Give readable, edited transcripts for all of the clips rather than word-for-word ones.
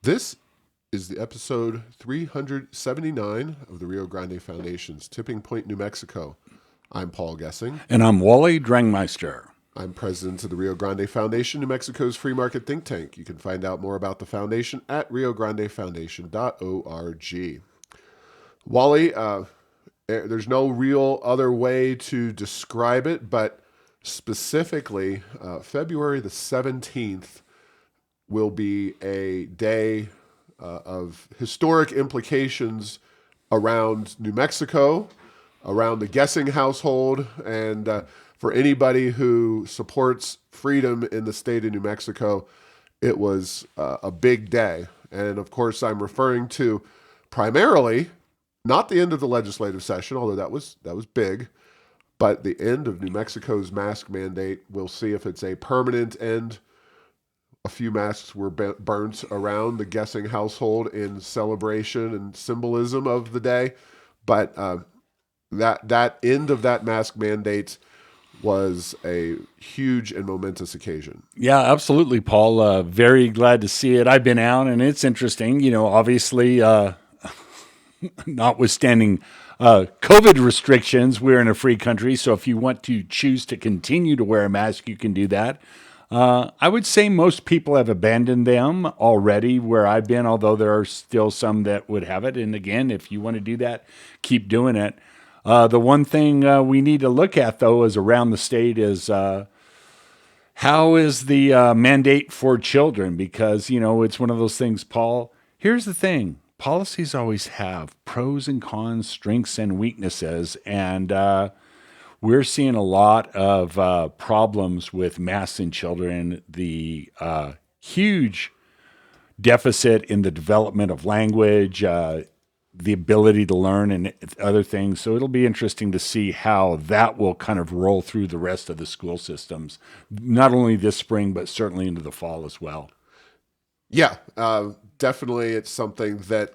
This is the episode 379 of the Rio Grande Foundation's Tipping Point, New Mexico. I'm Paul Gessing. And I'm Wally Drangmeister. I'm president of the Rio Grande Foundation, New Mexico's free market think tank. You can find out more about the foundation at riograndefoundation.org. Wally, there's no real other way to describe it, but specifically, February the 17th will be a day of historic implications around New Mexico, around the Gessing household, and for anybody who supports freedom in the state of New Mexico, it was a big day. And of course, I'm referring to primarily not the end of the legislative session, although that was big, but the end of New Mexico's mask mandate. We'll see if it's a permanent end. A few masks were burnt around the Gessing household in celebration and symbolism of the day, but that end of that mask mandate was a huge and momentous occasion. Yeah, absolutely, Paul. Very glad to see it. I've been out, and it's interesting. Obviously, notwithstanding COVID restrictions, we're in a free country. So if you want to choose to continue to wear a mask, you can do that. I would say most people have abandoned them already where I've been, although there are still some that would have it. And again, if you want to do that, keep doing it. The one thing we need to look at, though, is around the state is how is the mandate for children? Because, it's one of those things, Paul. Here's the thing. Policies always have pros and cons, strengths and weaknesses. And we're seeing a lot of problems with masks in children, the huge deficit in the development of language, the ability to learn and other things. So it'll be interesting to see how that will kind of roll through the rest of the school systems, not only this spring, but certainly into the fall as well. Yeah, definitely it's something that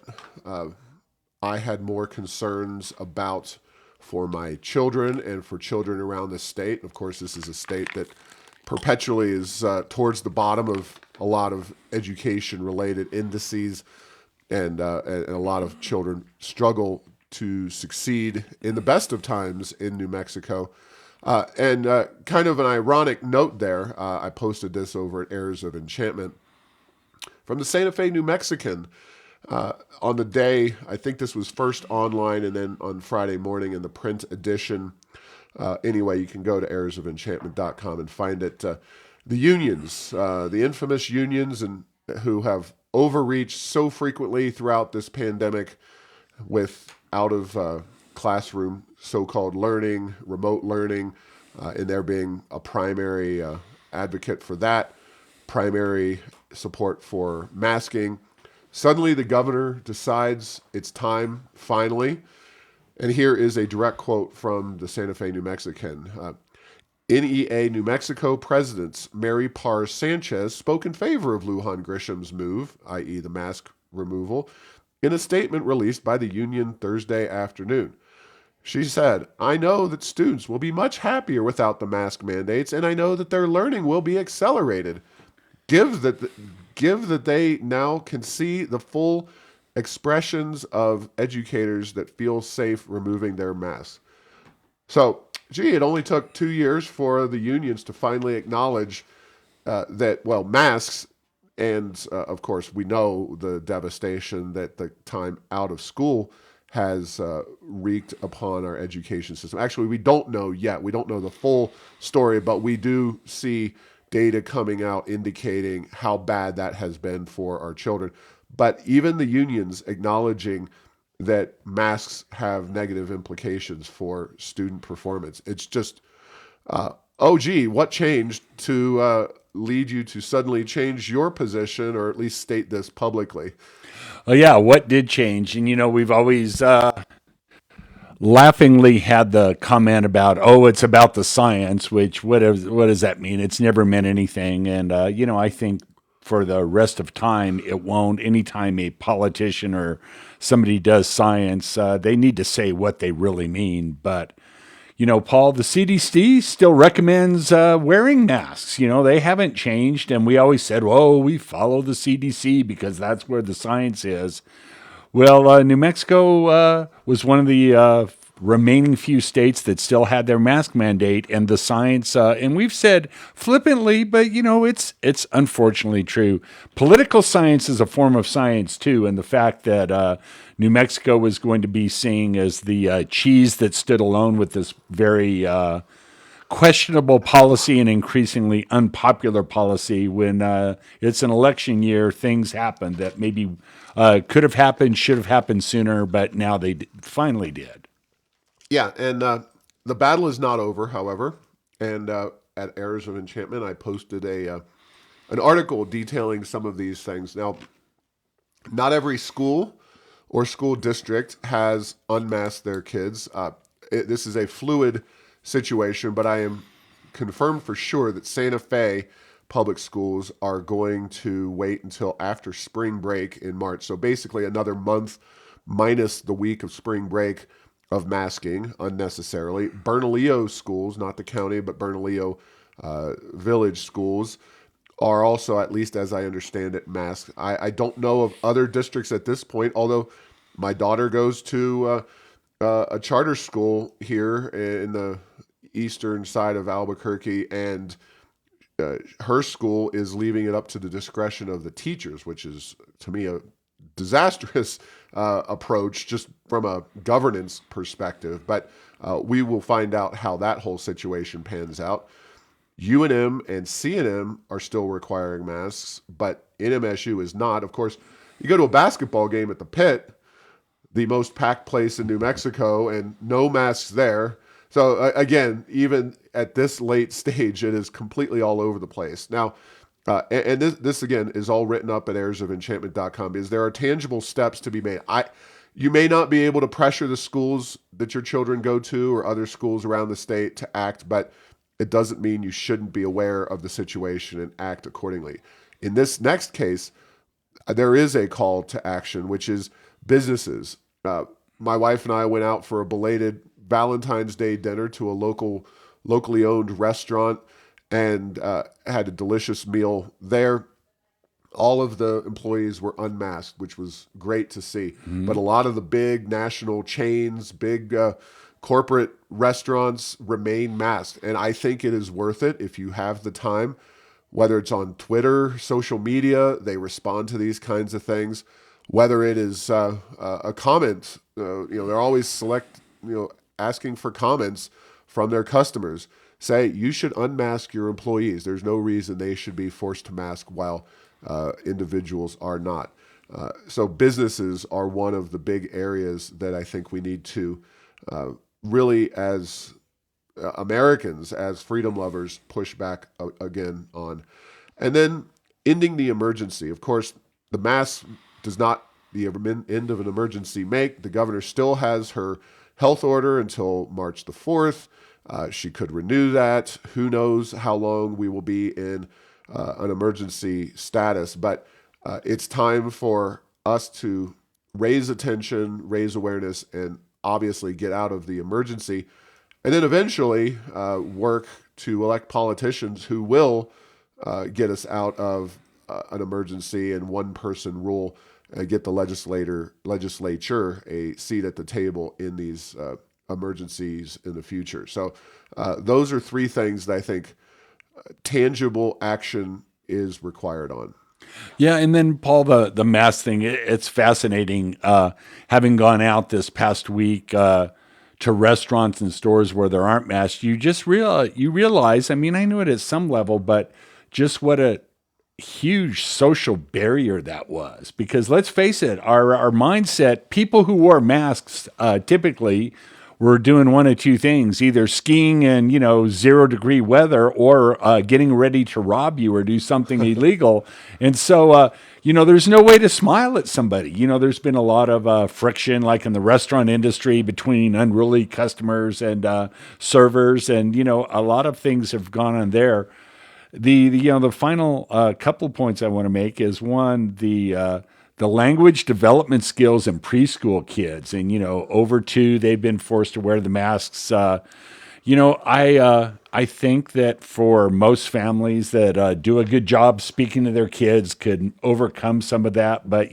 I had more concerns about for my children and for children around the state. Of course, this is a state that perpetually is towards the bottom of a lot of education-related indices, and a lot of children struggle to succeed in the best of times in New Mexico. And kind of an ironic note there, I posted this over at Airs of Enchantment from the Santa Fe New Mexican on the day. I think this was first online and then on Friday morning in the print edition. Anyway, you can go to airsofenchantment.com and find it. The unions, the infamous unions, and who have overreached so frequently throughout this pandemic with out of classroom so-called learning, remote learning, and there being a primary advocate for that, primary support for masking. Suddenly the governor decides it's time, finally. And here is a direct quote from the Santa Fe New Mexican. NEA New Mexico President Mary Parr Sanchez spoke in favor of Lujan Grisham's move, i.e. the mask removal, in a statement released by the union Thursday afternoon. She said, "I know that students will be much happier without the mask mandates, and I know that their learning will be accelerated. Give that they now can see the full expressions of educators that feel safe removing their masks." So, it only took 2 years for the unions to finally acknowledge that, masks, and of course, we know the devastation that the time out of school has wreaked upon our education system. Actually, we don't know yet. We don't know the full story, but we do see data coming out indicating how bad that has been for our children. But even the unions acknowledging that masks have negative implications for student performance. It's just, what changed to lead you to suddenly change your position, or at least state this publicly? Well, yeah, what did change? And, we've always laughingly had the comment about, it's about the science, which what does that mean? It's never meant anything. And, I think for the rest of time, it won't. Anytime a politician or somebody does science, they need to say what they really mean. But, Paul, the CDC still recommends wearing masks. They haven't changed. And we always said, "Whoa, we follow the CDC because that's where the science is." Well, New Mexico was one of the remaining few states that still had their mask mandate, and the science. And we've said flippantly, but it's unfortunately true. Political science is a form of science too, and the fact that New Mexico was going to be seen as the cheese that stood alone with this very questionable policy and increasingly unpopular policy. When it's an election year, things happen that maybe could have happened, should have happened sooner, but now they finally did. Yeah, and the battle is not over, however. And at Errors of Enchantment, I posted an article detailing some of these things. Now, not every school or school district has unmasked their kids. This is a fluid situation, but I am confirmed for sure that Santa Fe public schools are going to wait until after spring break in March. So basically another month minus the week of spring break of masking unnecessarily. Bernalillo schools, not the county, but Bernalillo village schools are also, at least as I understand it, masked. I don't know of other districts at this point, although my daughter goes to a charter school here in the eastern side of Albuquerque, and her school is leaving it up to the discretion of the teachers, which is, to me, a disastrous approach just from a governance perspective. But we will find out how that whole situation pans out. UNM and CNM are still requiring masks, but NMSU is not. Of course, you go to a basketball game at the Pit, the most packed place in New Mexico, and no masks there. So again, even at this late stage, it is completely all over the place. Now, and this again is all written up at errorsofenchantment.com, because there are tangible steps to be made. You may not be able to pressure the schools that your children go to or other schools around the state to act, but it doesn't mean you shouldn't be aware of the situation and act accordingly. In this next case, there is a call to action, which is businesses. My wife and I went out for a belated Valentine's Day dinner to a locally owned restaurant and had a delicious meal there. All of the employees were unmasked, which was great to see. Mm-hmm. But a lot of the big national chains, big corporate restaurants remain masked. And I think it is worth it if you have the time, whether it's on Twitter, social media, they respond to these kinds of things. Whether it is a comment, they're always asking for comments from their customers. Say, you should unmask your employees. There's no reason they should be forced to mask while individuals are not. So businesses are one of the big areas that I think we need to really, as Americans, as freedom lovers, push back again on. And then ending the emergency. Of course, the mask does not the end of an emergency make. The governor still has her health order until March the 4th. She could renew that. Who knows how long we will be in an emergency status. But it's time for us to raise attention, raise awareness, and obviously get out of the emergency. And then eventually work to elect politicians who will get us out of an emergency and one-person rule, get the legislature a seat at the table in these emergencies in the future. So those are three things that I think tangible action is required on. Yeah, and then Paul, the mask thing, it's fascinating. Having gone out this past week to restaurants and stores where there aren't masks, you realize, I mean, I knew it at some level, but just what a huge social barrier that was. Because let's face it, our mindset, people who wore masks typically were doing one of two things, either skiing in 0-degree weather or getting ready to rob you or do something illegal. And so there's no way to smile at somebody. There's been a lot of friction, like in the restaurant industry, between unruly customers and servers, and a lot of things have gone on there. The final couple points I want to make is one, the language development skills in preschool kids, and over 2, they've been forced to wear the masks. I think that for most families that do a good job speaking to their kids could overcome some of that. But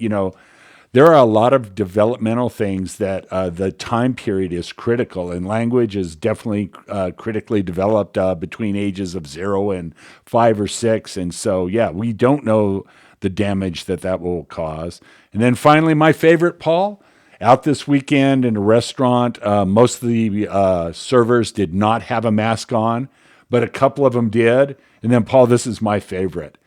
there are a lot of developmental things that the time period is critical, and language is definitely critically developed between ages of 0 and 5 or 6. And so, yeah, we don't know the damage that will cause. And then finally, my favorite, Paul, out this weekend in a restaurant, most of the servers did not have a mask on, but a couple of them did. And then, Paul, this is my favorite.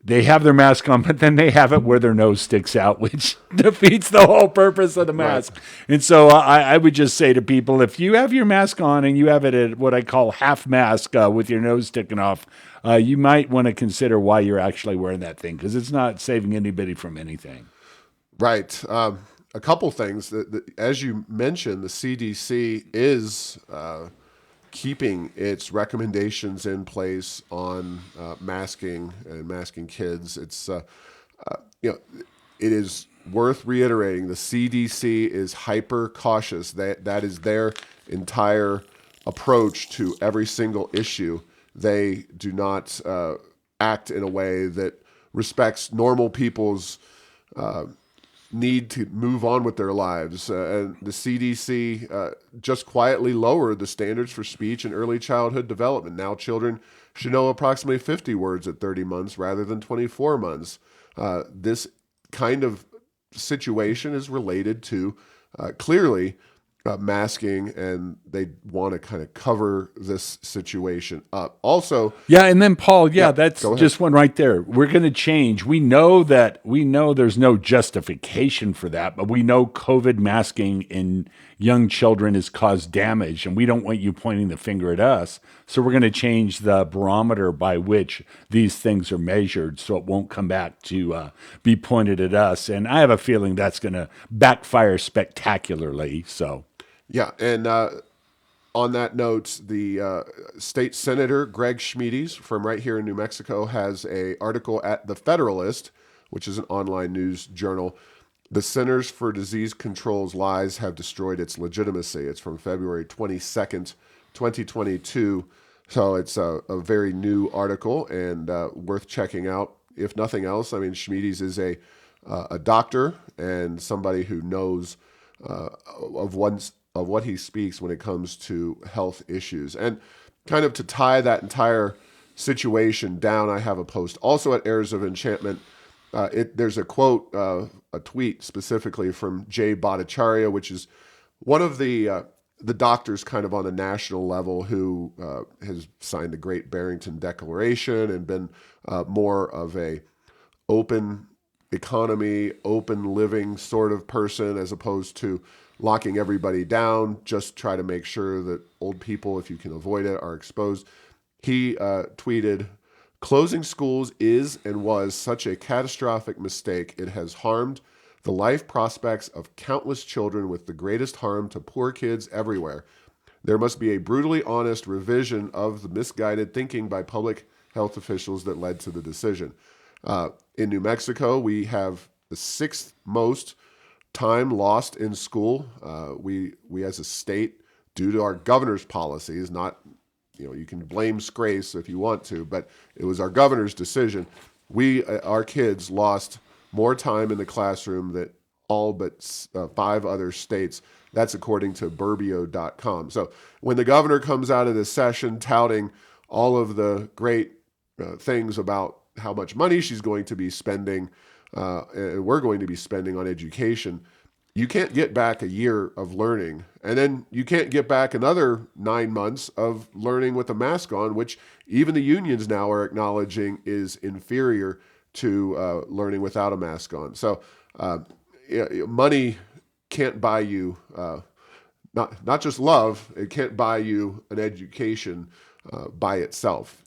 They have their mask on, but then they have it where their nose sticks out, which defeats the whole purpose of the mask. Right. And so I would just say to people, if you have your mask on and you have it at what I call half mask with your nose sticking off, you might want to consider why you're actually wearing that thing, because it's not saving anybody from anything. Right. A couple things. As you mentioned, the CDC is keeping its recommendations in place on masking and masking kids. It's it is worth reiterating. The CDC is hyper cautious. That is their entire approach to every single issue. They do not act in a way that respects normal people's need to move on with their lives. And the CDC just quietly lowered the standards for speech and early childhood development. Now children should know approximately 50 words at 30 months rather than 24 months. This kind of situation is related to clearly masking, and they want to kind of cover this situation up. Also, yeah, and then Paul, that's just one right there. We're going to change. We know there's no justification for that, but we know COVID masking in young children has caused damage, and we don't want you pointing the finger at us. So we're going to change the barometer by which these things are measured, so it won't come back to be pointed at us. And I have a feeling that's going to backfire spectacularly. So. Yeah, and on that note, the state senator, Greg Schmiedes, from right here in New Mexico, has an article at The Federalist, which is an online news journal. The Centers for Disease Control's lies have destroyed its legitimacy. It's from February 22nd, 2022. So it's a very new article and worth checking out. If nothing else, I mean, Schmiedes is a doctor and somebody who knows of what he speaks when it comes to health issues. And kind of to tie that entire situation down, I have a post also at Heirs of Enchantment. There's a quote, a tweet specifically from Jay Bhattacharya, which is one of the doctors kind of on a national level who has signed the Great Barrington Declaration and been more of a open economy, open living sort of person, as opposed to locking everybody down, just try to make sure that old people, if you can avoid it, are exposed. He tweeted, "Closing schools is and was such a catastrophic mistake. It has harmed the life prospects of countless children with the greatest harm to poor kids everywhere. There must be a brutally honest revision of the misguided thinking by public health officials that led to the decision." In New Mexico, we have the 6th most time lost in school. We as a state, due to our governor's policies, not, you can blame Scrace if you want to, but it was our governor's decision. Our kids lost more time in the classroom than all but 5 other states. That's according to Burbio.com. So when the governor comes out of this session touting all of the great things about how much money she's going to be spending, and we're going to be spending on education, you can't get back a year of learning. And then you can't get back another 9 months of learning with a mask on, which even the unions now are acknowledging is inferior to learning without a mask on. So money can't buy you, not just love, it can't buy you an education by itself.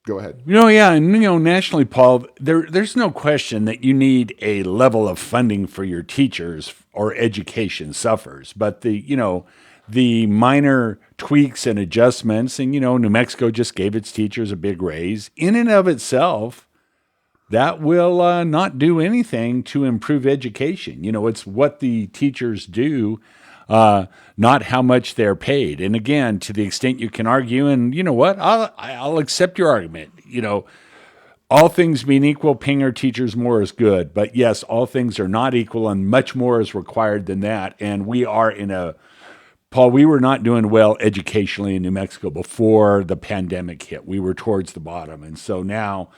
Go ahead. And nationally, Paul, there's no question that you need a level of funding for your teachers or education suffers. But the minor tweaks and adjustments, and New Mexico just gave its teachers a big raise. In and of itself, that will not do anything to improve education. It's what the teachers do. not how much they're paid. And again, to the extent you can argue, and you know what, I'll accept your argument. All things being equal, paying our teachers more is good. But yes, all things are not equal, and much more is required than that. And we are Paul, we were not doing well educationally in New Mexico before the pandemic hit. We were towards the bottom. And so now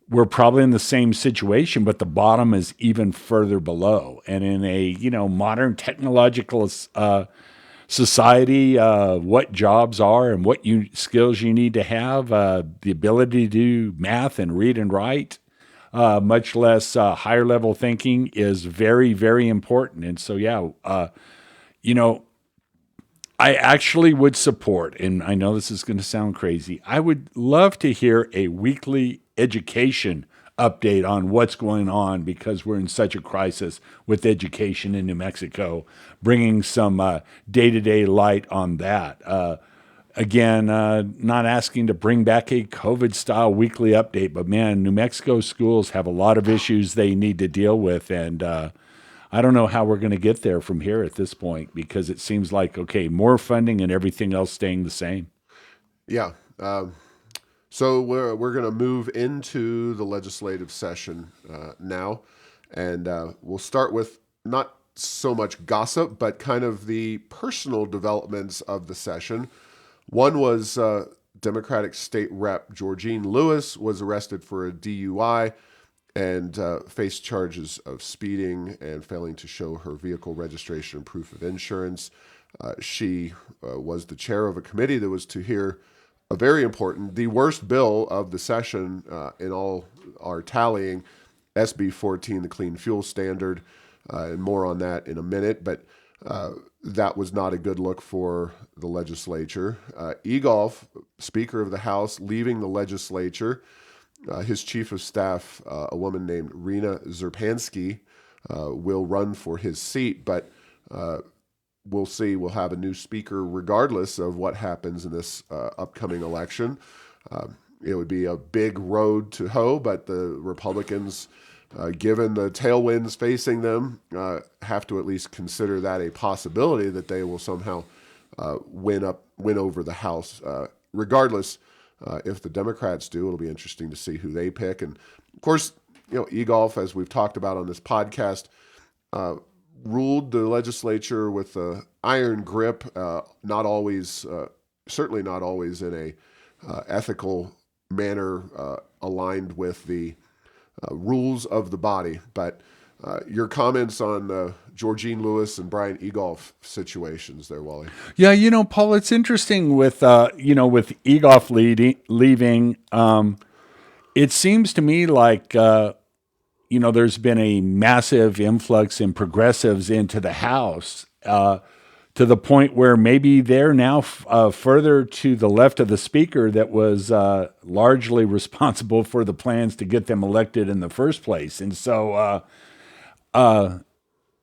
we're probably in the same situation, but the bottom is even further below. And in a, modern technological society, what jobs are and what skills you need to have, the ability to do math and read and write, much less higher level thinking is very, very important. And so, I actually would support, and I know this is going to sound crazy, I would love to hear a weekly education update on what's going on, because we're in such a crisis with education in New Mexico, bringing some day-to-day light on that. Again, not asking to bring back a COVID-style weekly update, but man, New Mexico schools have a lot of issues they need to deal with, and I don't know how we're going to get there from here at this point, because it seems like, okay, more funding and everything else staying the same. Yeah. So we're going to move into the legislative session now, and we'll start with not so much gossip, but kind of the personal developments of the session. One was Democratic State Rep Georgene Louis was arrested for a DUI and faced charges of speeding and failing to show her vehicle registration and proof of insurance. She was the chair of a committee that was to hear a very important, the worst bill of the session in all our tallying, SB 14, the Clean Fuel Standard, and more on that in a minute. But that was not a good look for the legislature. Egolf, Speaker of the House, leaving the legislature. His chief of staff, a woman named Rena Zerpansky, will run for his seat, but we'll see. We'll have a new speaker regardless of what happens in this upcoming election. It would be a big road to hoe, but the Republicans, given the tailwinds facing them, have to at least consider that a possibility that they will somehow win over the House. Regardless, if the Democrats do, it'll be interesting to see who they pick. And of course, Egolf, as we've talked about on this podcast, ruled the legislature with an iron grip, not always, certainly not always in a ethical manner aligned with the rules of the body. But your comments on Georgene Louis and Brian Egolf situations there, Wally? Yeah, Paul, it's interesting with with Egolf leaving. It seems to me like there's been a massive influx in progressives into the House, to the point where maybe they're now further to the left of the speaker that was largely responsible for the plans to get them elected in the first place. And so,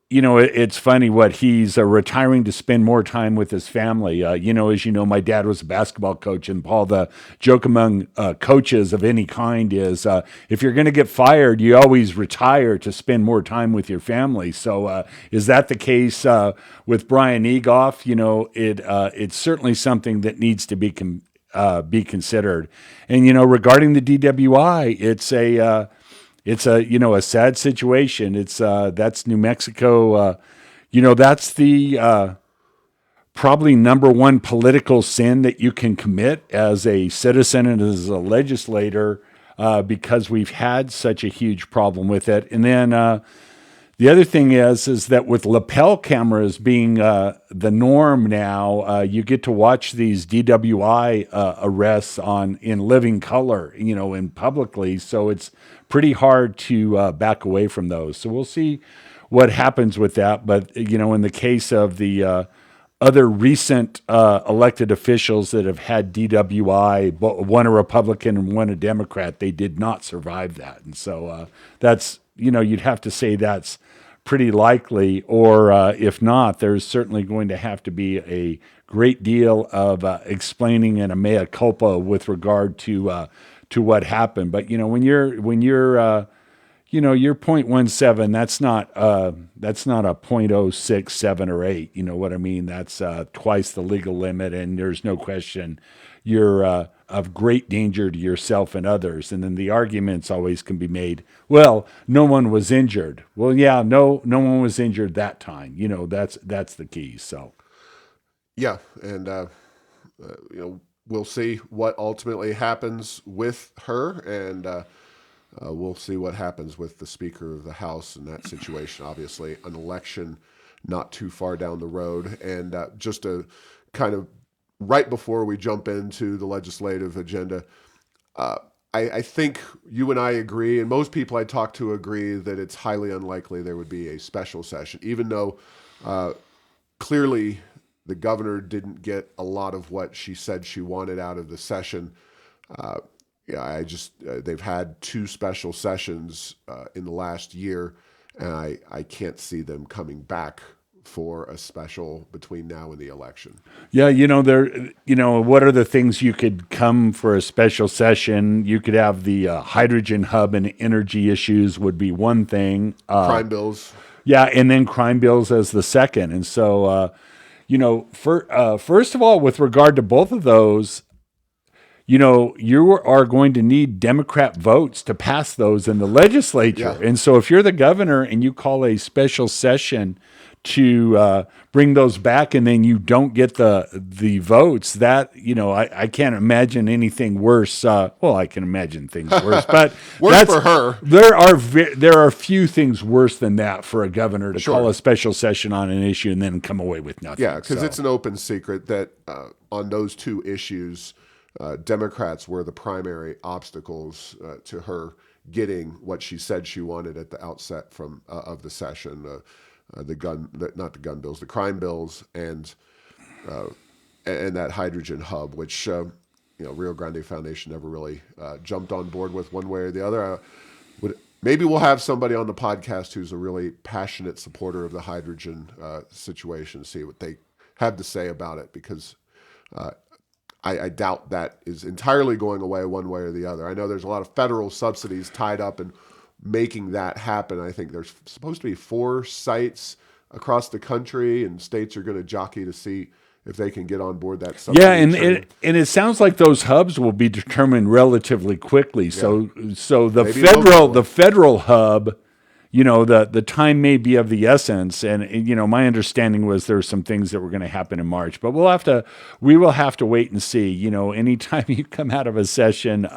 it's funny what he's retiring to spend more time with his family. As you know, my dad was a basketball coach, and Paul, the joke among coaches of any kind is if you're going to get fired, you always retire to spend more time with your family. So is that the case with Brian Egolf? It's certainly something that needs to be considered. And regarding the DWI, it's a sad situation. That's New Mexico. That's the probably number one political sin that you can commit as a citizen and as a legislator, because we've had such a huge problem with it. And then the other thing is that with lapel cameras being the norm now, you get to watch these DWI arrests in living color, and publicly. So it's pretty hard to back away from those. So we'll see what happens with that. But, in the case of the other recent elected officials that have had DWI, one a Republican and one a Democrat, they did not survive that. And so that's, you'd have to say that's pretty likely, or if not, there's certainly going to have to be a great deal of explaining and a mea culpa with regard to what happened. But when you're your 0.17, that's not a 0.06, 7, or 8. You know what I mean? That's twice the legal limit, and there's no question you're of great danger to yourself and others. And then the arguments always can be made, well, no one was injured. Well, yeah, no one was injured that time. That's the key. So Yeah, and we'll see what ultimately happens with her, and we'll see what happens with the Speaker of the House in that situation. Obviously, an election not too far down the road, and just to kind of right before we jump into the legislative agenda, I think you and I agree, and most people I talk to agree, that it's highly unlikely there would be a special session, even though clearly the governor didn't get a lot of what she said she wanted out of the session. They've had 2 special sessions in the last year, and I can't see them coming back for a special between now and the election. yeah, what are the things you could come for a special session? You could have the hydrogen hub and energy issues would be one thing. Crime bills. Yeah, and then crime bills as the second. And so, first of all, with regard to both of those, you are going to need Democrat votes to pass those in the legislature. Yeah. And so if you're the governor and you call a special session to bring those back, and then you don't get the votes, that, I can't imagine anything worse. I can imagine things worse, but Worse for her. There are few things worse than that for a governor to call a special session on an issue and then come away with nothing. Yeah, because it's an open secret that on those 2 issues, Democrats were the primary obstacles to her getting what she said she wanted at the outset of the session. The crime bills, and that hydrogen hub, which Rio Grande Foundation never really jumped on board with one way or the other. Maybe we'll have somebody on the podcast who's a really passionate supporter of the hydrogen situation, see what they have to say about it, because I doubt that is entirely going away one way or the other. I know there's a lot of federal subsidies tied up in making that happen. I think there's supposed to be 4 sites across the country, and states are going to jockey to see if they can get on board that subsidy. Yeah, and it sounds like those hubs will be determined relatively quickly. So the federal hub, the time may be of the essence. And my understanding was there were some things that were going to happen in March, but we will have to wait and see. Anytime you come out of a session,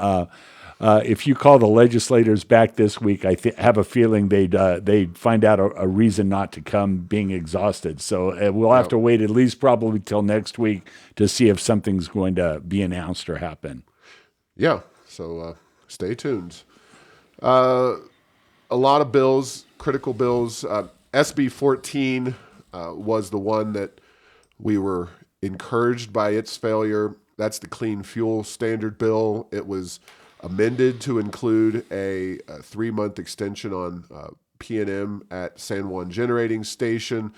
if you call the legislators back this week, I have a feeling they'd find out a reason not to come, being exhausted. So we'll have to wait at least probably till next week to see if something's going to be announced or happen. Yeah, so stay tuned. A lot of bills, critical bills. SB 14 was the one that we were encouraged by its failure. That's the Clean Fuel Standard bill. It was amended to include a 3-month extension on P&M at San Juan Generating Station.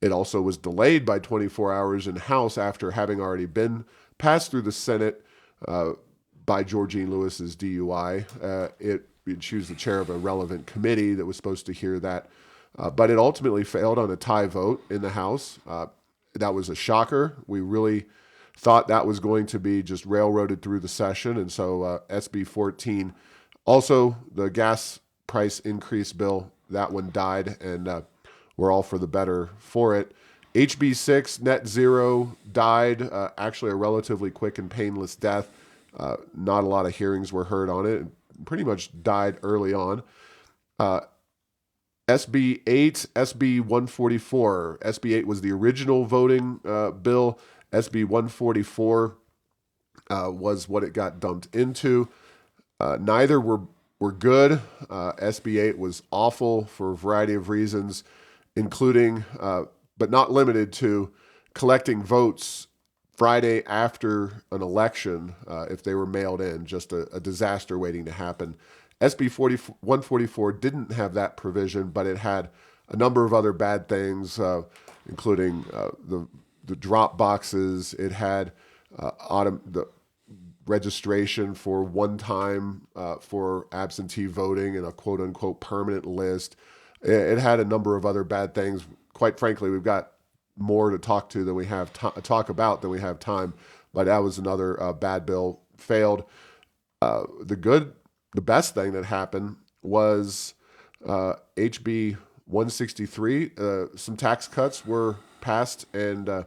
It also was delayed by 24 hours in House after having already been passed through the Senate by Georgene Louis's DUI. It choose the chair of a relevant committee that was supposed to hear that, but it ultimately failed on a tie vote in the House. That was a shocker. We really thought that was going to be just railroaded through the session, and so SB 14, also the gas price increase bill, that one died, and we're all for the better for it. HB 6, net zero, died, actually a relatively quick and painless death. Not a lot of hearings were heard on it. Pretty much died early on. SB 8, SB 144. SB 8 was the original voting bill. SB 144 was what it got dumped into. Neither were good. SB 8 was awful for a variety of reasons, including, but not limited to, collecting votes Friday after an election, if they were mailed in, just a disaster waiting to happen. SB 144 didn't have that provision, but it had a number of other bad things, including the drop boxes. It had registration for one time for absentee voting and a quote unquote permanent list. It had a number of other bad things. Quite frankly, we've got more to talk to than we have talk about than we have time. But that was another bad bill. Failed. The best thing that happened was HB 163. Some tax cuts were passed, and the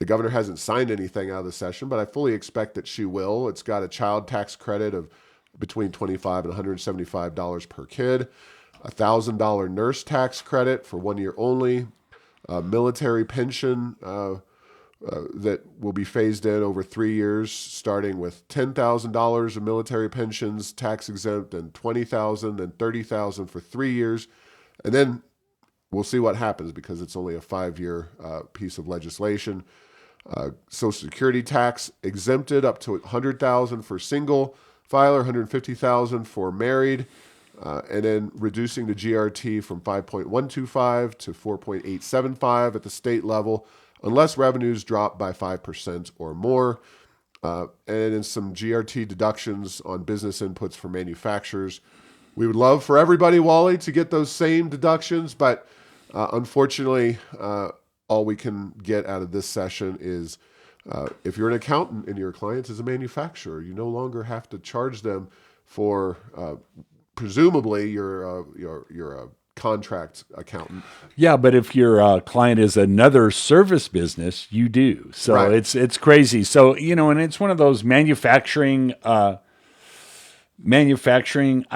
governor hasn't signed anything out of the session, but I fully expect that she will. It's got a child tax credit of between $25 and $175 per kid, a $1,000 nurse tax credit for 1 year only, a military pension that will be phased in over 3 years, starting with $10,000 of military pensions, tax exempt, and $20,000 and $30,000 for 3 years. And then we'll see what happens because it's only a 5-year piece of legislation. Social Security tax exempted up to $100,000 for single filer, $150,000 for married, and then reducing the GRT from 5.125 to 4.875 at the state level, unless revenues drop by 5% or more, and then some GRT deductions on business inputs for manufacturers. We would love for everybody, Wally, to get those same deductions, but unfortunately, all we can get out of this session is if you're an accountant and your client is a manufacturer, you no longer have to charge them for presumably you're a contract accountant. Yeah, but if your client is another service business, you do. So Right. it's crazy. So, and it's one of those manufacturing, I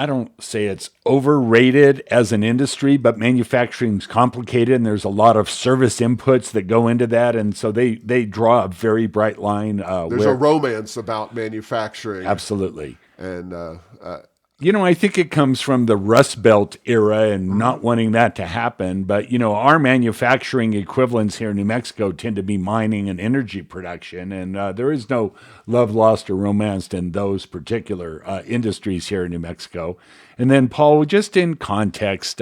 don't say it's overrated as an industry, but manufacturing's complicated and there's a lot of service inputs that go into that. And so they draw a very bright line. There's a romance about manufacturing. Absolutely. And I think it comes from the Rust Belt era and not wanting that to happen. But, our manufacturing equivalents here in New Mexico tend to be mining and energy production. And there is no love lost or romanced in those particular industries here in New Mexico. And then, Paul, just in context,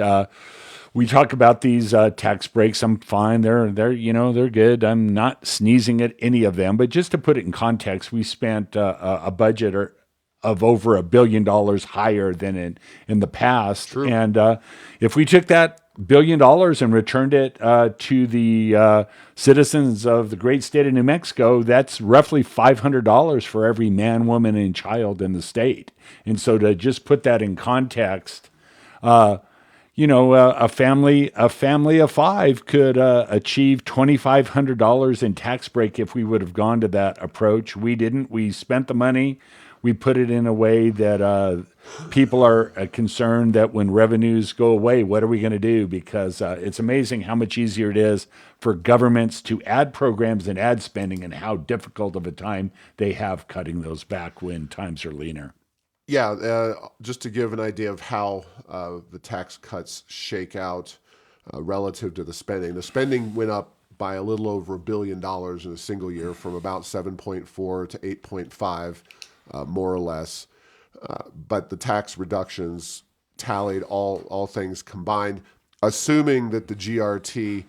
we talk about these tax breaks. I'm fine. They're good. I'm not sneezing at any of them. But just to put it in context, we spent a budget of over $1 billion higher than in the past. True. And if we took that $1 billion and returned it to the citizens of the great state of New Mexico, that's roughly $500 for every man, woman, and child in the state. And so to just put that in context, a family of five could achieve $2,500 in tax break if we would have gone to that approach. We didn't. We spent the money. We put it in a way that people are concerned that when revenues go away, what are we going to do? Because it's amazing how much easier it is for governments to add programs and add spending and how difficult of a time they have cutting those back when times are leaner. Yeah, just to give an idea of how the tax cuts shake out relative to the spending. The spending went up by a little over $1 billion in a single year from about 7.4 to 8.5. More or less, but the tax reductions tallied all things combined, assuming that the GRT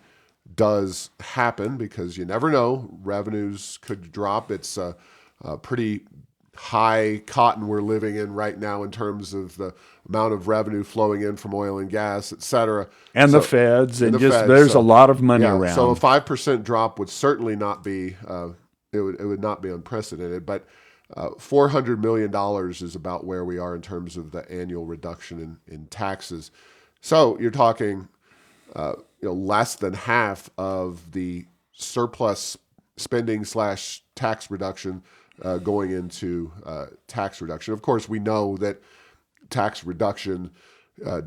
does happen, because you never know, revenues could drop. It's a pretty high cotton we're living in right now in terms of the amount of revenue flowing in from oil and gas, et cetera. And the feds, there's a lot of money around. So a 5% drop would certainly not be, it would not be unprecedented, but $400 million is about where we are in terms of the annual reduction in taxes. So you're talking, less than half of the surplus spending / tax reduction going into tax reduction. Of course, we know that tax reduction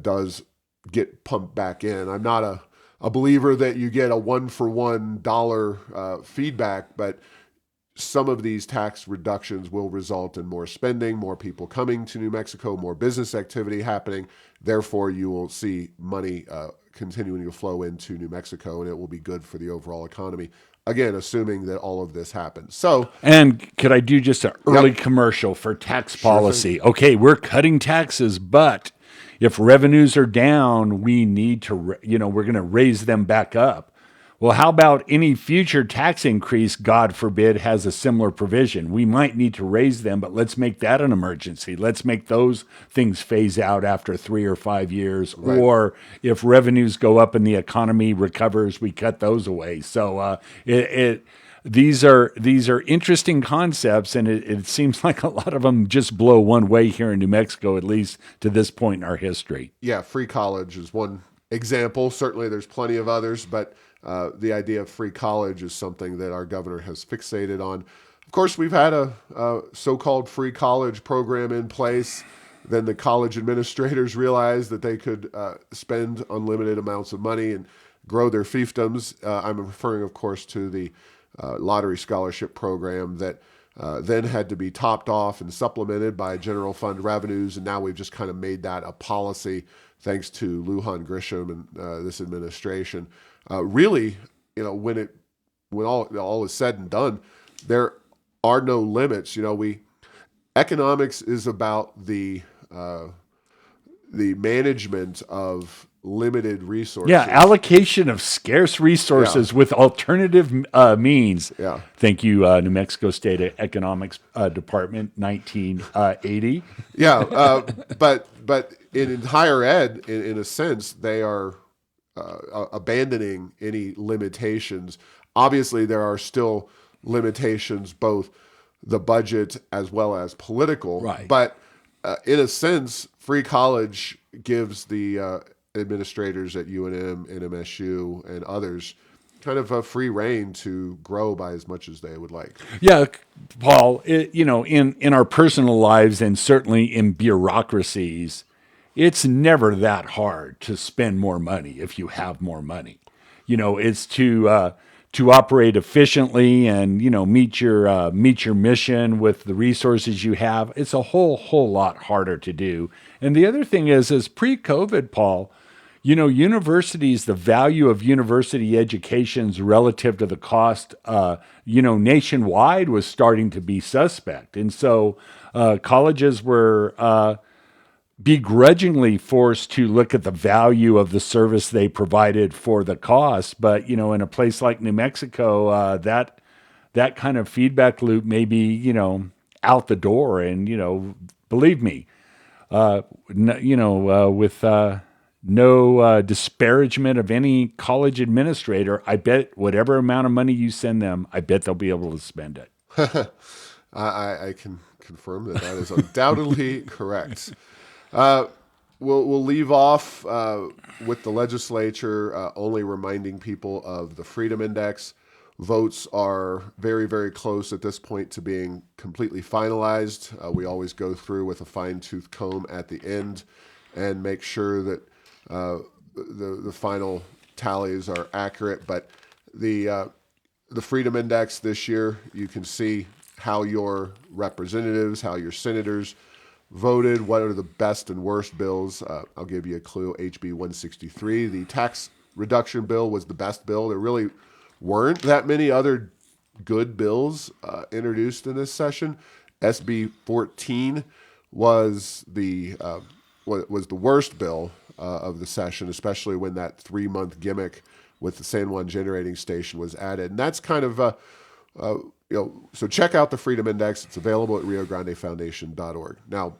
does get pumped back in. I'm not a believer that you get a one-for-one dollar feedback, but some of these tax reductions will result in more spending, more people coming to New Mexico, more business activity happening. Therefore, you will see money continuing to flow into New Mexico, and it will be good for the overall economy. Again, assuming that all of this happens. So, and could I do just an early commercial for tax policy? Okay, we're cutting taxes, but if revenues are down, we need to, we're going to raise them back up. Well, how about any future tax increase, God forbid, has a similar provision? We might need to raise them, but let's make that an emergency. Let's make those things phase out after 3 or 5 years. Right. Or if revenues go up and the economy recovers, we cut those away. So these are interesting concepts, and it seems like a lot of them just blow one way here in New Mexico, at least to this point in our history. Yeah, free college is one example. Certainly there's plenty of others, but the idea of free college is something that our governor has fixated on. Of course, we've had a so-called free college program in place. Then the college administrators realized that they could spend unlimited amounts of money and grow their fiefdoms. I'm referring, of course, to the lottery scholarship program that then had to be topped off and supplemented by general fund revenues. And now we've just kind of made that a policy thanks to Lujan Grisham and this administration. Really, when all is said and done, there are no limits. Economics is about the management of limited resources. Yeah, allocation of scarce resources with alternative means. Yeah. Thank you, New Mexico State Economics Department, 1980. Yeah, but in higher ed, in a sense, they are abandoning any limitations. Obviously, there are still limitations, both the budget as well as political. Right. But in a sense, free college gives the administrators at UNM, NMSU, and others kind of a free rein to grow by as much as they would like. Yeah, Paul, in our personal lives and certainly in bureaucracies, it's never that hard to spend more money if you have more money. It's to operate efficiently and meet your mission with the resources you have. It's a whole lot harder to do. And the other thing is pre-COVID, Paul, universities, the value of university educations relative to the cost, nationwide was starting to be suspect. And so colleges were begrudgingly forced to look at the value of the service they provided for the cost. But, in a place like New Mexico, that kind of feedback loop may be, out the door. And, believe me, with no disparagement of any college administrator, I bet whatever amount of money you send them, I bet they'll be able to spend it. I can confirm that is undoubtedly correct. We'll leave off with the legislature only reminding people of the Freedom Index. Votes are very, very close at this point to being completely finalized. We always go through with a fine-tooth comb at the end and make sure that the final tallies are accurate. But the Freedom Index this year, you can see how your representatives, how your senators voted, what are the best and worst bills. I'll give you a clue. HB 163, the tax reduction bill, was the best bill. There really weren't that many other good bills introduced in this session. SB 14 was the worst bill of the session, especially when that 3-month gimmick with the San Juan generating station was added. And that's kind of so check out the Freedom Index. It's available at riograndefoundation.org. Now,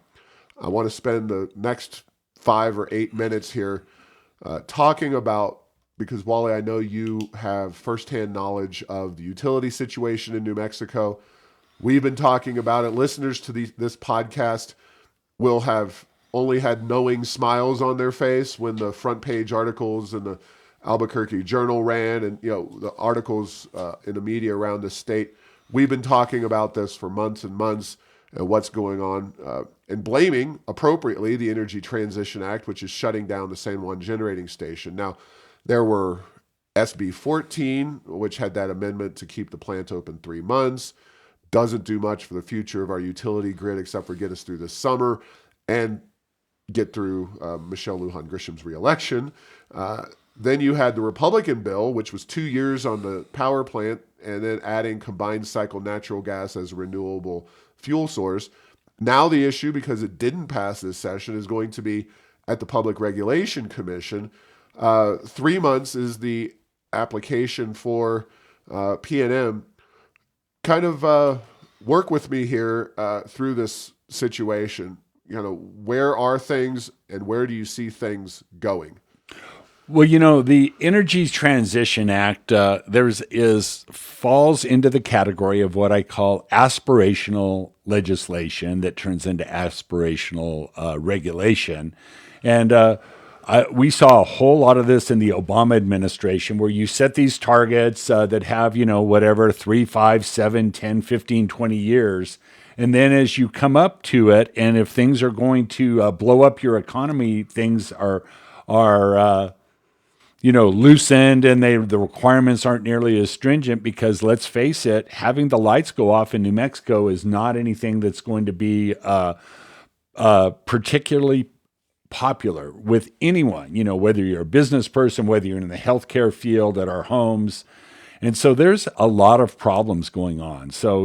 I want to spend the next 5 or 8 minutes here talking about, because Wally, I know you have firsthand knowledge of the utility situation in New Mexico. We've been talking about it. Listeners to this podcast will have only had knowing smiles on their face when the front page articles in the Albuquerque Journal ran, and the articles in the media around the state. We've been talking about this for months and months and what's going on, and blaming appropriately the Energy Transition Act, which is shutting down the San Juan generating station. Now, there were SB 14, which had that amendment to keep the plant open 3 months. Doesn't do much for the future of our utility grid except for get us through this summer and get through Michelle Lujan Grisham's reelection. Then you had the Republican bill, which was 2 years on the power plant and then adding combined cycle natural gas as a renewable fuel source. Now the issue, because it didn't pass this session, is going to be at the Public Regulation Commission. 3 months is the application for PNM, kind of work with me here through this situation. Where are things and where do you see things going? Well, the Energy Transition Act falls into the category of what I call aspirational legislation that turns into aspirational regulation, and we saw a whole lot of this in the Obama administration, where you set these targets that have whatever 3, 5, 7, 10, 15, 20 years. And then as you come up to it, and if things are going to blow up your economy, things are loosened, and the requirements aren't nearly as stringent, because let's face it, having the lights go off in New Mexico is not anything that's going to be particularly popular with anyone, whether you're a business person, whether you're in the healthcare field, at our homes. And so there's a lot of problems going on. So,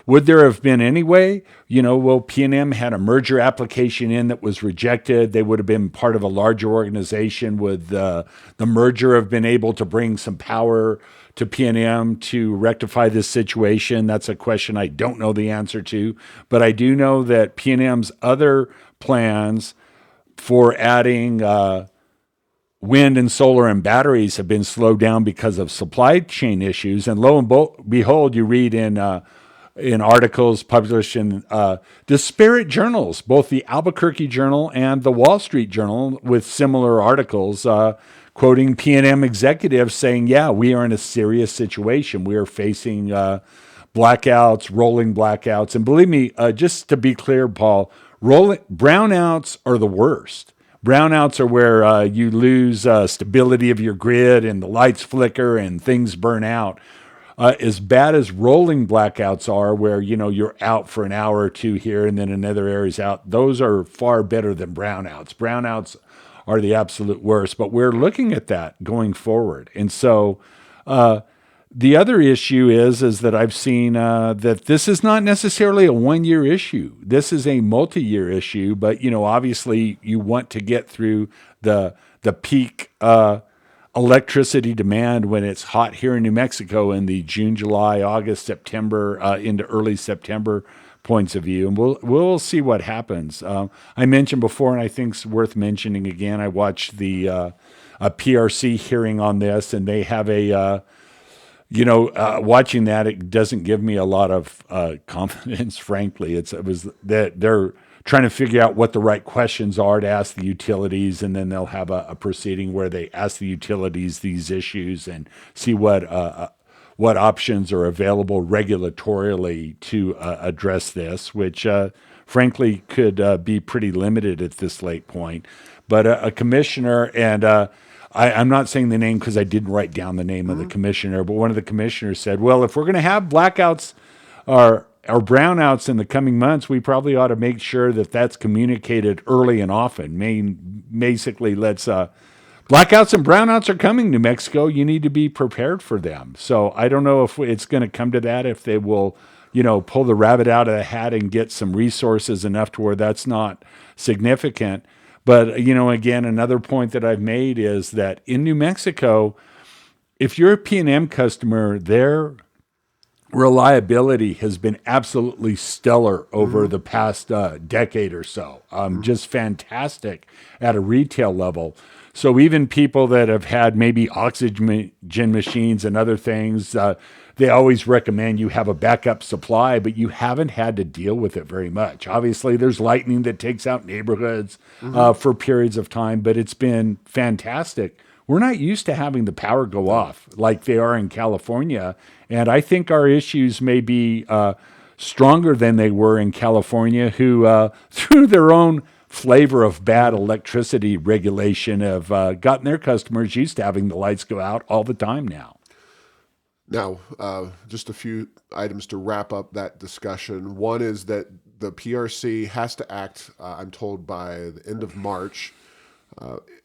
would there have been anyway? Well, PNM had a merger application in that was rejected. They would have been part of a larger organization. Would the merger have been able to bring some power to PNM to rectify this situation? That's a question I don't know the answer to. But I do know that PNM's other plans for adding wind and solar and batteries have been slowed down because of supply chain issues. And lo and behold, you read in articles published in disparate journals, both the Albuquerque Journal and the Wall Street Journal, with similar articles quoting PNM executives saying, yeah, we are in a serious situation. We are facing blackouts, rolling blackouts. And believe me, just to be clear, Paul, brownouts are the worst. Brownouts are where you lose stability of your grid and the lights flicker and things burn out. As bad as rolling blackouts are, where you're out for an hour or two here and then another area's out, those are far better than brownouts. Brownouts are the absolute worst, but we're looking at that going forward. And so the other issue is that I've seen that this is not necessarily a one-year issue. This is a multi-year issue, but obviously you want to get through the peak electricity demand when it's hot here in New Mexico in the June, July, August, September into early September points of view, and we'll see what happens. I mentioned before, and I think it's worth mentioning again, I watched the a PRC hearing on this, and they have a watching that, it doesn't give me a lot of confidence, frankly. It was that they're trying to figure out what the right questions are to ask the utilities, and then they'll have a proceeding where they ask the utilities these issues and see what options are available regulatorily to address this, which frankly could be pretty limited at this late point. But a commissioner, and I'm not saying the name because I didn't write down the name of the commissioner, but one of the commissioners said, well, if we're going to have blackouts or brownouts in the coming months, we probably ought to make sure that that's communicated early and often. Basically, blackouts and brownouts are coming, New Mexico. You need to be prepared for them. So I don't know if it's going to come to that, if they will, pull the rabbit out of the hat and get some resources enough to where that's not significant. But, again, another point that I've made is that in New Mexico, if you're a PNM customer, their reliability has been absolutely stellar over the past decade or so. Just fantastic at a retail level. So even people that have had maybe oxygen machines and other things, they always recommend you have a backup supply, but you haven't had to deal with it very much. Obviously, there's lightning that takes out neighborhoods for periods of time, but it's been fantastic. We're not used to having the power go off like they are in California, and I think our issues may be stronger than they were in California, who, through their own flavor of bad electricity regulation, have gotten their customers used to having the lights go out all the time now. Now, just a few items to wrap up that discussion. One is that the PRC has to act, I'm told, by the end of March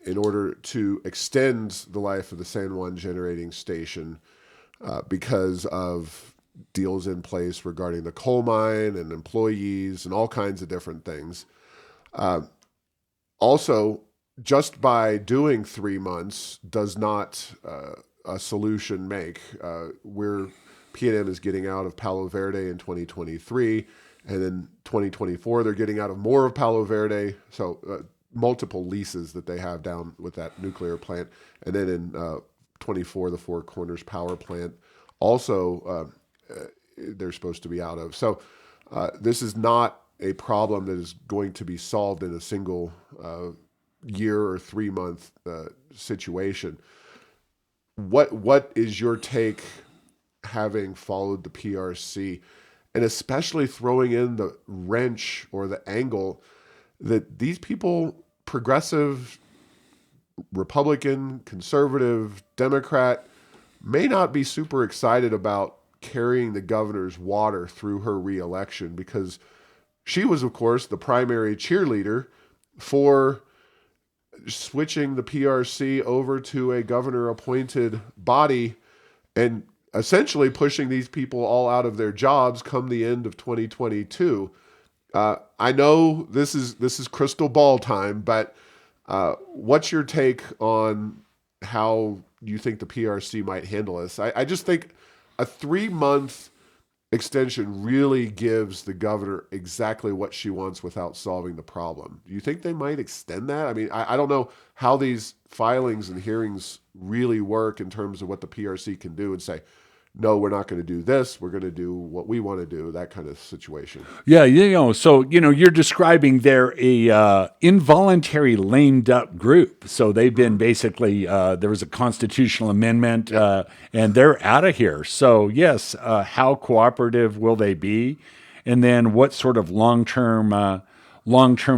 in order to extend the life of the San Juan generating station because of deals in place regarding the coal mine and employees and all kinds of different things. Also, just by doing 3 months does not a solution make. We're PNM is getting out of Palo Verde in 2023, and then 2024 they're getting out of more of Palo Verde. So multiple leases that they have down with that nuclear plant, and then in 24 the Four Corners power plant also they're supposed to be out of. So this is not a problem that is going to be solved in a single year or 3 month situation. What is your take, having followed the PRC, and especially throwing in the wrench or the angle that these people, progressive, Republican, conservative, Democrat, may not be super excited about carrying the governor's water through her reelection, because she was, of course, the primary cheerleader for switching the PRC over to a governor-appointed body and essentially pushing these people all out of their jobs come the end of 2022. I know this is crystal ball time, but what's your take on how you think the PRC might handle this? I just think a 3 month extension really gives the governor exactly what she wants without solving the problem. Do you think they might extend that? I mean, I don't know how these filings and hearings really work in terms of what the PRC can do and say, no, we're not going to do this. We're going to do what we want to do, that kind of situation. Yeah, so you're describing they're a involuntary lamed up group. So they've been basically there was a constitutional amendment, and they're out of here. So yes, how cooperative will they be, and then what sort of long term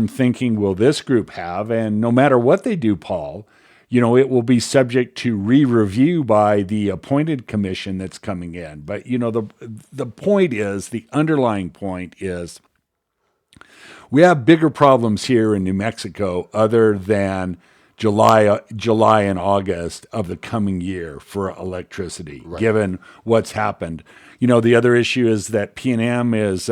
thinking will this group have? And no matter what they do, Paul, it will be subject to re-review by the appointed commission that's coming in. But, the point is, the underlying point is, we have bigger problems here in New Mexico other than July and August of the coming year for electricity, right, given what's happened. The other issue is that PNM is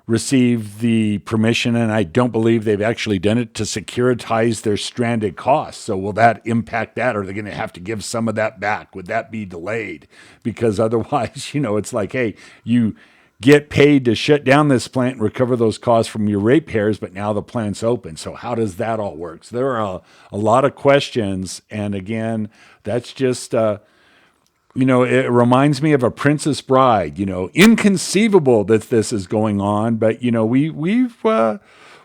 received the permission, and I don't believe they've actually done it, to securitize their stranded costs. So will that impact that? Or are they going to have to give some of that back? Would that be delayed? Because otherwise, it's like, hey, you get paid to shut down this plant and recover those costs from your ratepayers, but now the plant's open. So how does that all work? So there are a lot of questions. And again, that's just... it reminds me of A Princess Bride. Inconceivable that this is going on, but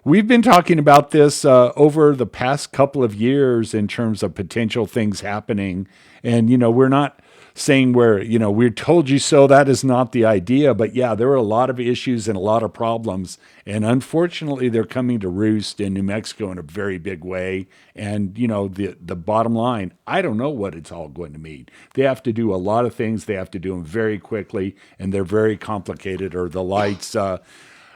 we've been talking about this over the past couple of years in terms of potential things happening, and we're not saying we're told you so. That is not the idea, but yeah, there are a lot of issues and a lot of problems, and unfortunately, they're coming to roost in New Mexico in a very big way. And the bottom line, I don't know what it's all going to mean. They have to do a lot of things. They have to do them very quickly, and they're very complicated. Or the lights,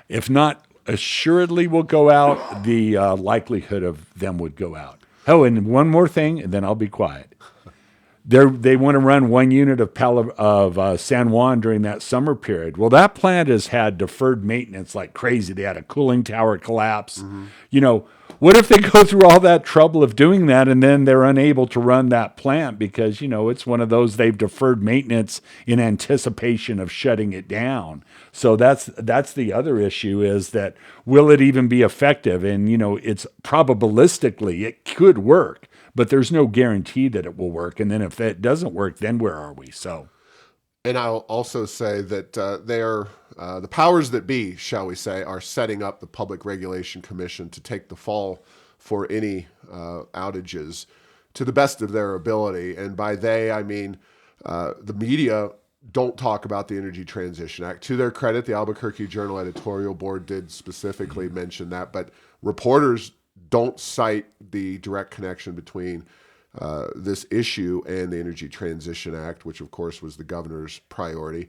if not assuredly, will go out. The likelihood of them would go out. Oh, and one more thing, and then I'll be quiet. They want to run one unit of San Juan during that summer period. Well, that plant has had deferred maintenance like crazy. They had a cooling tower collapse. Mm-hmm. What if they go through all that trouble of doing that and then they're unable to run that plant because, it's one of those they've deferred maintenance in anticipation of shutting it down. So that's the other issue, is that will it even be effective? And, it's probabilistically it could work, but there's no guarantee that it will work. And then if that doesn't work, then where are we? So, and I'll also say that the powers that be, shall we say, are setting up the Public Regulation Commission to take the fall for any outages to the best of their ability. And by they, I mean the media don't talk about the Energy Transition Act. To their credit, the Albuquerque Journal editorial board did specifically mention that, but reporters don't cite the direct connection between this issue and the Energy Transition Act, which of course was the governor's priority.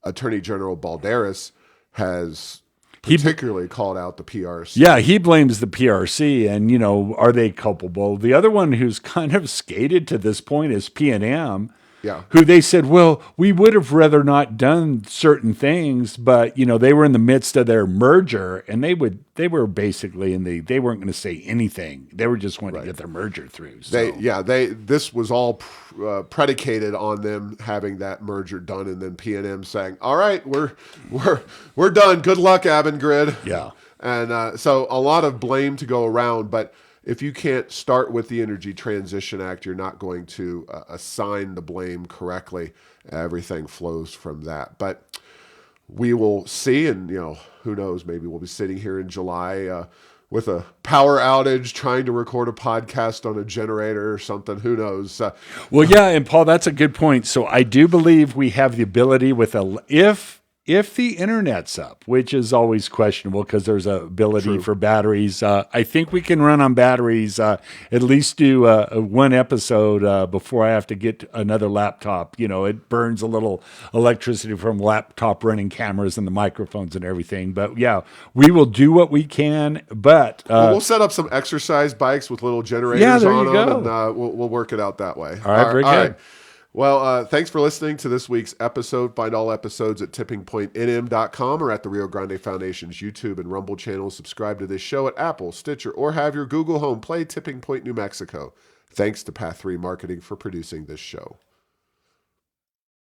Attorney General Balderas has particularly called out the PRC. Yeah, he blames the PRC, and are they culpable? The other one who's kind of skated to this point is PNM. Yeah. who they said, well, we would have rather not done certain things, but they were in the midst of their merger, and they were basically they weren't going to say anything. They were just wanting to get their merger through. So. This was all predicated on them having that merger done, and then PNM saying, "All right, we're done. Good luck, Avangrid." Yeah. And so a lot of blame to go around, but if you can't start with the Energy Transition Act, you're not going to assign the blame correctly. Everything flows from that. But we will see, and who knows, maybe we'll be sitting here in July with a power outage trying to record a podcast on a generator or something. Who knows? Well, yeah, and Paul, that's a good point. So I do believe we have the ability if the internet's up, which is always questionable because there's a ability for batteries. I think we can run on batteries, at least do one episode before I have to get another laptop. It burns a little electricity from laptop running cameras and the microphones and everything. But yeah, we will do what we can. But we'll set up some exercise bikes with little generators on them, and we'll work it out that way. All right, very good. Right. Well, thanks for listening to this week's episode. Find all episodes at tippingpointnm.com or at the Rio Grande Foundation's YouTube and Rumble channels. Subscribe to this show at Apple, Stitcher, or have your Google Home play Tipping Point New Mexico. Thanks to Path 3 Marketing for producing this show.